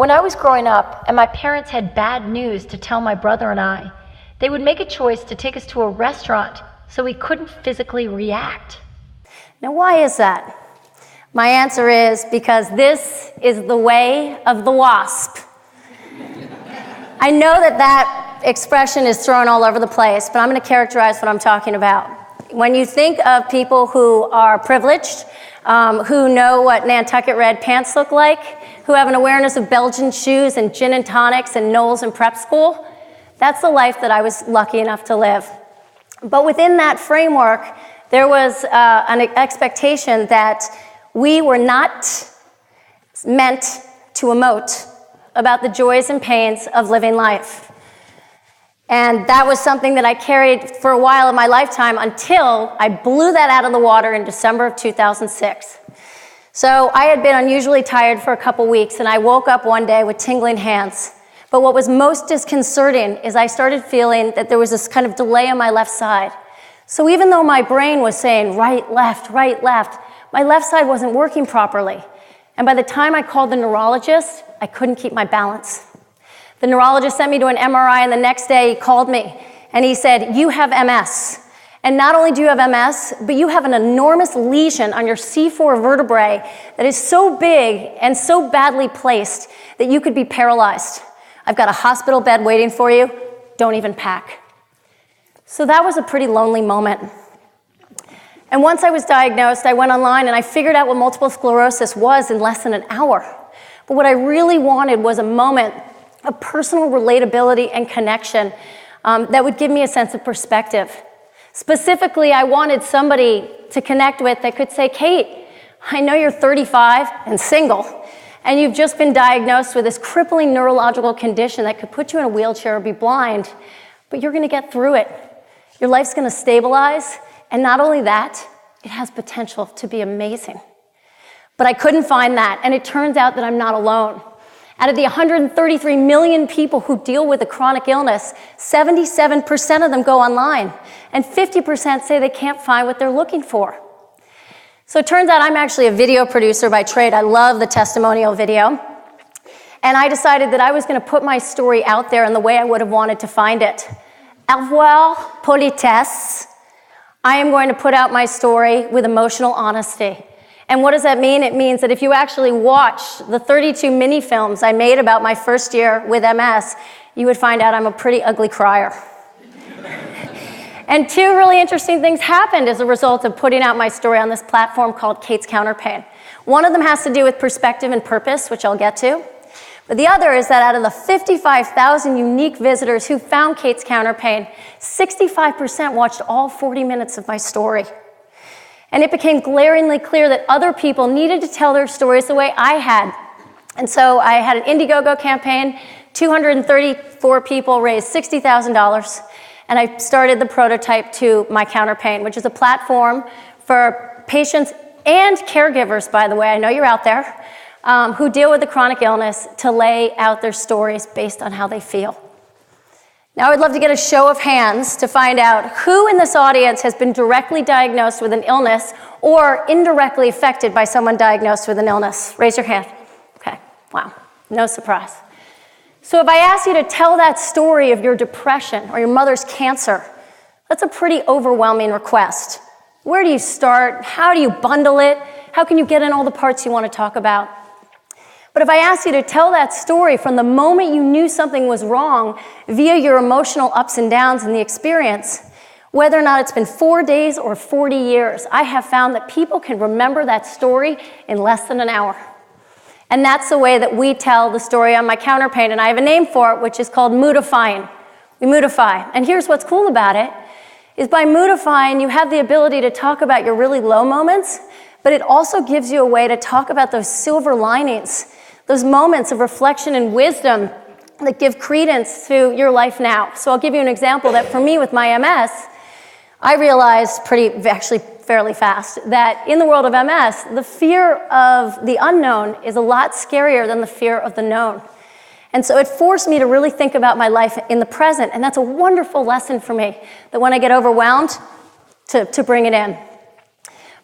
When I was growing up and my parents had bad news to tell my brother and I, they would make a choice to take us to a restaurant so we couldn't physically react. Now, why is that? My answer is because this is the way of the wasp. I know that expression is thrown all over the place, but I'm going to characterize what I'm talking about. When you think of people who are privileged, who know what Nantucket red pants look like, who have an awareness of Belgian shoes and gin and tonics and Knowles and prep school, that's the life that I was lucky enough to live. But within that framework, there was an expectation that we were not meant to emote about the joys and pains of living life. And that was something that I carried for a while in my lifetime until I blew that out of the water in December of 2006. So I had been unusually tired for a couple weeks, and I woke up one day with tingling hands. But what was most disconcerting is I started feeling that there was this kind of delay on my left side. So even though my brain was saying right, left, my left side wasn't working properly. And by the time I called the neurologist, I couldn't keep my balance. The neurologist sent me to an MRI, and the next day he called me, and he said, "You have MS. And not only do you have MS, but you have an enormous lesion on your C4 vertebrae that is so big and so badly placed that you could be paralyzed. I've got a hospital bed waiting for you. Don't even pack." So that was a pretty lonely moment. And once I was diagnosed, I went online and I figured out what multiple sclerosis was in less than an hour. But what I really wanted was a moment of personal relatability and connection that would give me a sense of perspective. Specifically, I wanted somebody to connect with that could say, "Kate, I know you're 35 and single, and you've just been diagnosed with this crippling neurological condition that could put you in a wheelchair or be blind, but you're going to get through it. Your life's going to stabilize, and not only that, it has potential to be amazing." But I couldn't find that, and it turns out that I'm not alone. Out of the 133 million people who deal with a chronic illness, 77% of them go online, and 50% say they can't find what they're looking for. So it turns out I'm actually a video producer by trade. I love the testimonial video. And I decided that I was going to put my story out there in the way I would have wanted to find it. Avoir politesse. I am going to put out my story with emotional honesty. And what does that mean? It means that if you actually watch the 32 mini films I made about my first year with MS, you would find out I'm a pretty ugly crier. And two really interesting things happened as a result of putting out my story on this platform called Kate's Counterpain. One of them has to do with perspective and purpose, which I'll get to. But the other is that out of the 55,000 unique visitors who found Kate's Counterpain, 65% watched all 40 minutes of my story. And it became glaringly clear that other people needed to tell their stories the way I had. And so I had an Indiegogo campaign, 234 people raised $60,000, and I started the prototype to My Counterpain, which is a platform for patients and caregivers, by the way, I know you're out there, who deal with a chronic illness to lay out their stories based on how they feel. Now, I would love to get a show of hands to find out who in this audience has been directly diagnosed with an illness or indirectly affected by someone diagnosed with an illness. Raise your hand. Okay, wow, no surprise. So if I ask you to tell that story of your depression or your mother's cancer, that's a pretty overwhelming request. Where do you start? How do you bundle it? How can you get in all the parts you want to talk about? But if I asked you to tell that story from the moment you knew something was wrong via your emotional ups and downs in the experience, whether or not it's been 4 days or 40 years, I have found that people can remember that story in less than an hour. And that's the way that we tell the story on My Counterpain, and I have a name for it, which is called moodifying. We moodify. And here's what's cool about it, is by moodifying, you have the ability to talk about your really low moments, but it also gives you a way to talk about those silver linings, those moments of reflection and wisdom that give credence to your life now. So I'll give you an example that for me with my MS, I realized actually fairly fast that in the world of MS, the fear of the unknown is a lot scarier than the fear of the known. And so it forced me to really think about my life in the present, and that's a wonderful lesson for me, that when I get overwhelmed, to bring it in.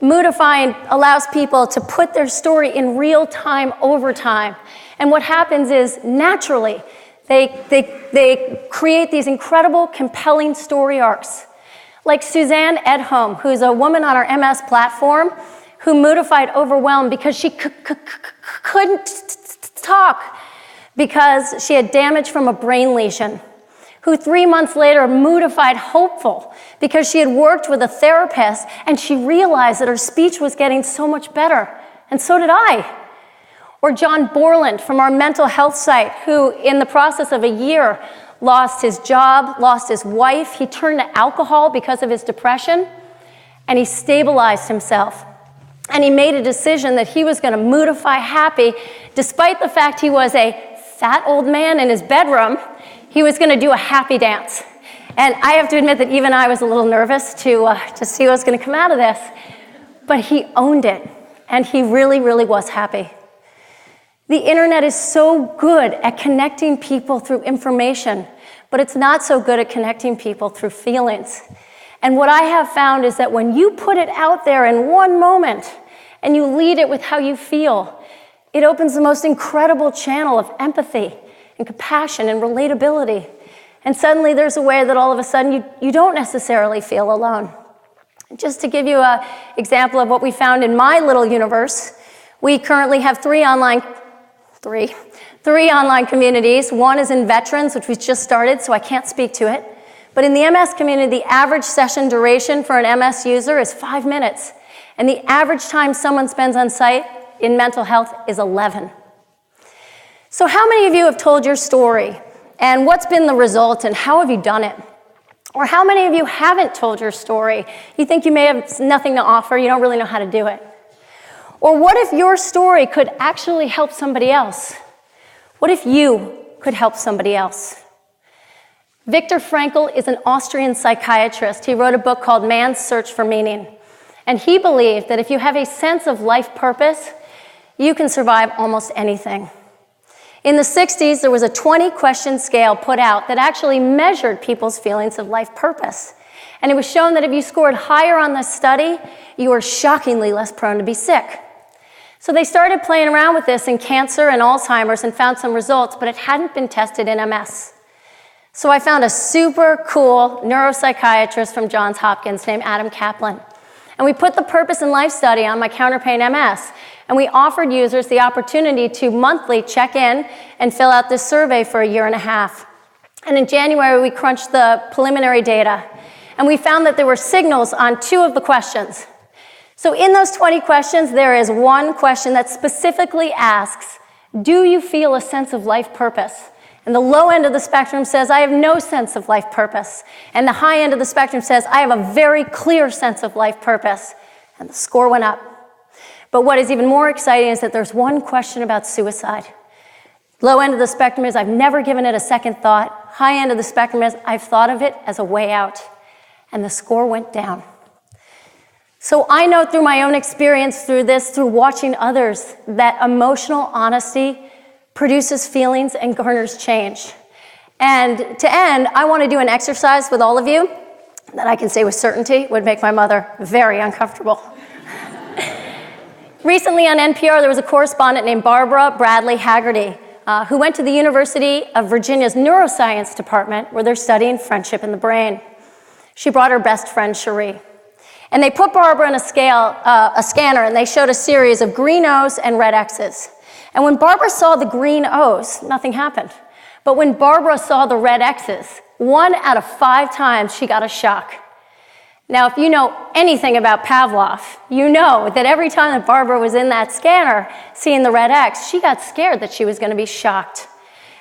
Moodifying allows people to put their story in real time over time. And what happens is, naturally, they create these incredible, compelling story arcs. Like Suzanne Edholm, who's a woman on our MS platform who moodified overwhelmed because she couldn't talk because she had damage from a brain lesion, who 3 months later moodified hopeful because she had worked with a therapist and she realized that her speech was getting so much better, and so did I. Or John Borland from our mental health site, who in the process of a year lost his job, lost his wife, he turned to alcohol because of his depression, and he stabilized himself. And he made a decision that he was going to moodify happy, despite the fact he was a fat old man in his bedroom. He was going to do a happy dance. And I have to admit that even I was a little nervous to see what was going to come out of this. But he owned it, and he really, really was happy. The internet is so good at connecting people through information, but it's not so good at connecting people through feelings. And what I have found is that when you put it out there in one moment and you lead it with how you feel, it opens the most incredible channel of empathy and compassion and relatability. And suddenly there's a way that all of a sudden you don't necessarily feel alone. Just to give you an example of what we found in my little universe, we currently have three online communities. One is in veterans, which we just started, so I can't speak to it. But in the MS community, the average session duration for an MS user is 5 minutes. And the average time someone spends on site in mental health is 11. So how many of you have told your story? And what's been the result, and how have you done it? Or how many of you haven't told your story? You think you may have nothing to offer, you don't really know how to do it. Or what if your story could actually help somebody else? What if you could help somebody else? Viktor Frankl is an Austrian psychiatrist. He wrote a book called Man's Search for Meaning. And he believed that if you have a sense of life purpose, you can survive almost anything. In the 60s, there was a 20-question scale put out that actually measured people's feelings of life purpose. And it was shown that if you scored higher on this study, you were shockingly less prone to be sick. So they started playing around with this in cancer and Alzheimer's and found some results, but it hadn't been tested in MS. So I found a super cool neuropsychiatrist from Johns Hopkins named Adam Kaplan. And we put the Purpose in Life study on my counterpain MS, and we offered users the opportunity to monthly check in and fill out this survey for a year and a half. And in January, we crunched the preliminary data, and we found that there were signals on 2 of the questions. So in those 20 questions, there is one question that specifically asks, do you feel a sense of life purpose? And the low end of the spectrum says, I have no sense of life purpose. And the high end of the spectrum says, I have a very clear sense of life purpose. And the score went up. But what is even more exciting is that there's one question about suicide. Low end of the spectrum is, I've never given it a second thought. High end of the spectrum is, I've thought of it as a way out. And the score went down. So I know through my own experience through watching others, that emotional honesty produces feelings and garners change. And to end, I want to do an exercise with all of you that I can say with certainty would make my mother very uncomfortable. Recently on NPR, there was a correspondent named Barbara Bradley Haggerty who went to the University of Virginia's neuroscience department where they're studying friendship in the brain. She brought her best friend, Cherie. And they put Barbara in a scanner, and they showed a series of green O's and red X's. And when Barbara saw the green O's, nothing happened. But when Barbara saw the red X's, 1 out of 5 times she got a shock. Now, if you know anything about Pavlov, you know that every time that Barbara was in that scanner seeing the red X, she got scared that she was going to be shocked.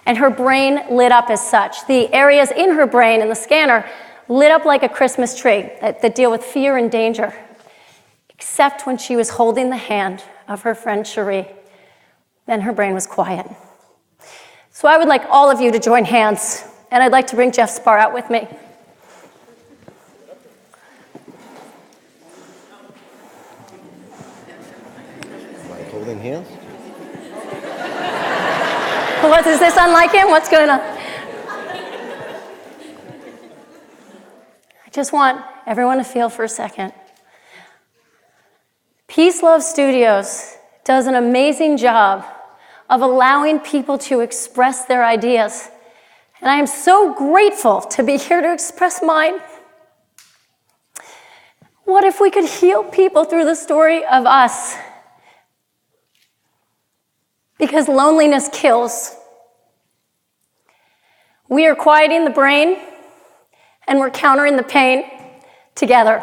And her brain lit up as such. The areas in her brain in the scanner lit up like a Christmas tree that deal with fear and danger, except when she was holding the hand of her friend Cherie. Then her brain was quiet. So I would like all of you to join hands, and I'd like to bring Jeff Spar out with me. Holding hands? What, is this unlike him? What's going on? I just want everyone to feel for a second. Peace Love Studios does an amazing job of allowing people to express their ideas. And I am so grateful to be here to express mine. What if we could heal people through the story of us? Because loneliness kills. We are quieting the brain, and we're countering the pain together.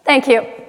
Thank you.